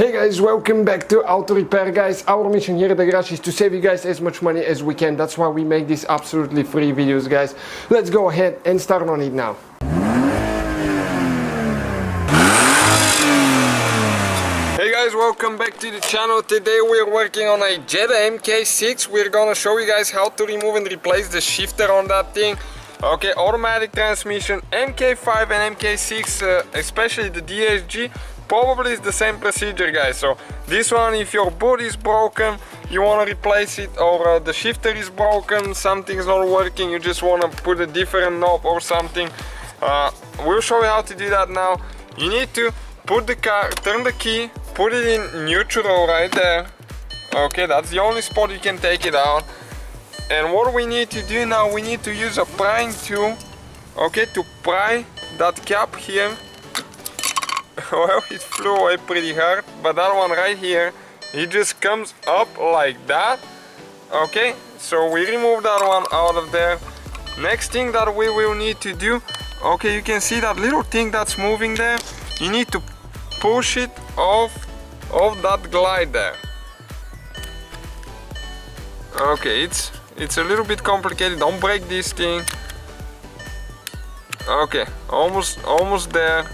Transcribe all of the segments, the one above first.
Hey guys, welcome back to Auto Repair, guys. Our mission here at the garage is to save you guys as much money as we can. That's why we make these absolutely free videos, guys. Let's go ahead and start on it now. Hey guys, welcome back to the channel. Today we're working on a Jetta MK6. We're gonna show you guys how to remove and replace the shifter on that thing. Okay, automatic transmission, MK5 and MK6, especially the DSG, probably is the same procedure, guys. So this one, if your boot is broken, you want to replace it, or the shifter is broken, something's not working, you just want to put a different knob or something, we'll show you how to do that now. You need to put the car, turn the key, put it in neutral right there. Okay, that's the only spot you can take it out. And what we need to do now, we need to use a prying tool, okay, to pry that cap here. Well, it flew away pretty hard, but that one right here, it just comes up like that. Okay, so we remove that one out of there. Next thing that we will need to do, okay, you can see that little thing that's moving there. You need to push it off of that glide there. Okay, it's a little bit complicated. Don't break this thing. Okay, almost there,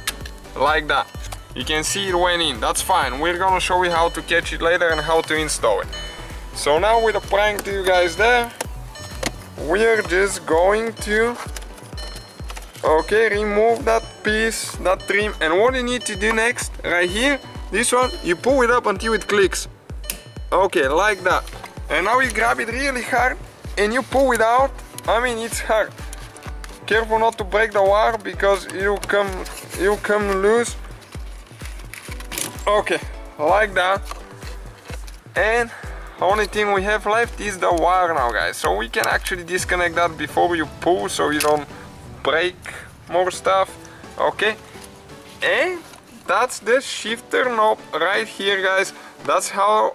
like that. You can see it went in. That's fine. We're gonna show you how to catch it later and how to install it. So now with the prank to you guys there, we're just going to remove that piece, that trim. And what you need to do next, right here, this one, you pull it up until it clicks. Okay, like that. And now you grab it really hard and you pull it out. I mean, it's hard. Careful not to break the wire because it'll come loose. Okay, like that. And only thing we have left is the wire now, guys. So we can actually disconnect that before you pull, so you don't break more stuff. Okay, and that's the shifter knob right here, guys. That's how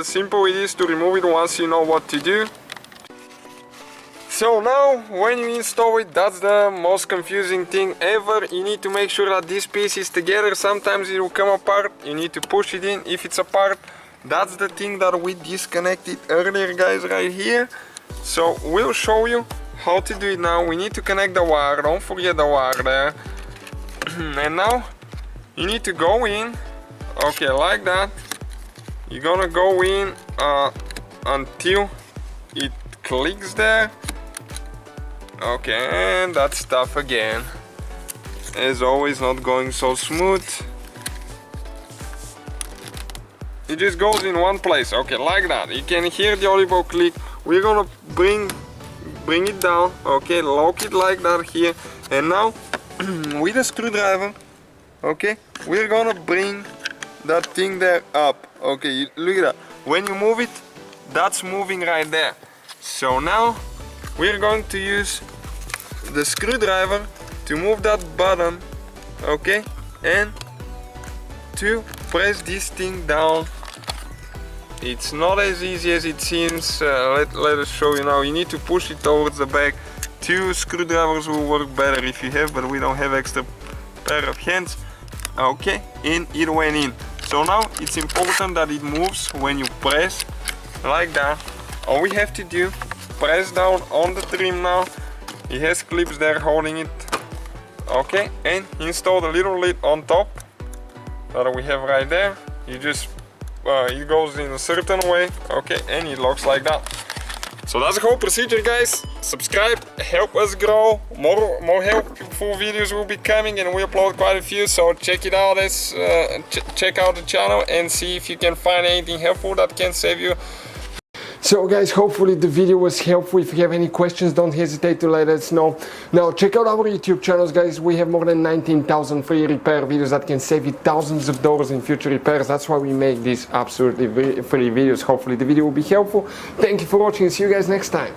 simple it is to remove it once you know what to do. So now when you install it, that's the most confusing thing ever. You need to make sure that this piece is together. Sometimes it will come apart, you need to push it in. If it's apart, that's the thing that we disconnected earlier, guys, right here. So we'll show you how to do it now. We need to connect the wire, don't forget the wire there. And now you need to go in, okay, like that. You're gonna go in until it clicks there. Okay, and that stuff again, as always, not going so smooth. It just goes in one place, okay, like that. You can hear the audible click. We're gonna bring it down, okay, lock it like that here. And now with a screwdriver, okay, we're gonna bring that thing there up. Okay, look at that. When you move it, that's moving right there. So now we're going to use the screwdriver to move that button, okay, and to press this thing down. It's not as easy as it seems. Let us show you now. You need to push it towards the back. 2 screwdrivers will work better if you have, but we don't have extra pair of hands. Okay, and it went in. So now it's important that it moves when you press like that. All we have to do, press down on the trim now. It has clips there holding it. Okay, and install the little lid on top that we have right there. You just it goes in a certain way, okay, and it locks like that. So that's the whole procedure, guys. Subscribe, help us grow. More helpful videos will be coming, and we upload quite a few, so check it out. Check out the channel and see if you can find anything helpful that can save you. So guys, hopefully the video was helpful. If you have any questions, don't hesitate to let us know. Now check out our YouTube channels, guys. We have more than 19,000 free repair videos that can save you thousands of dollars in future repairs. That's why we make these absolutely free videos. Hopefully the video will be helpful. Thank you for watching and see you guys next time.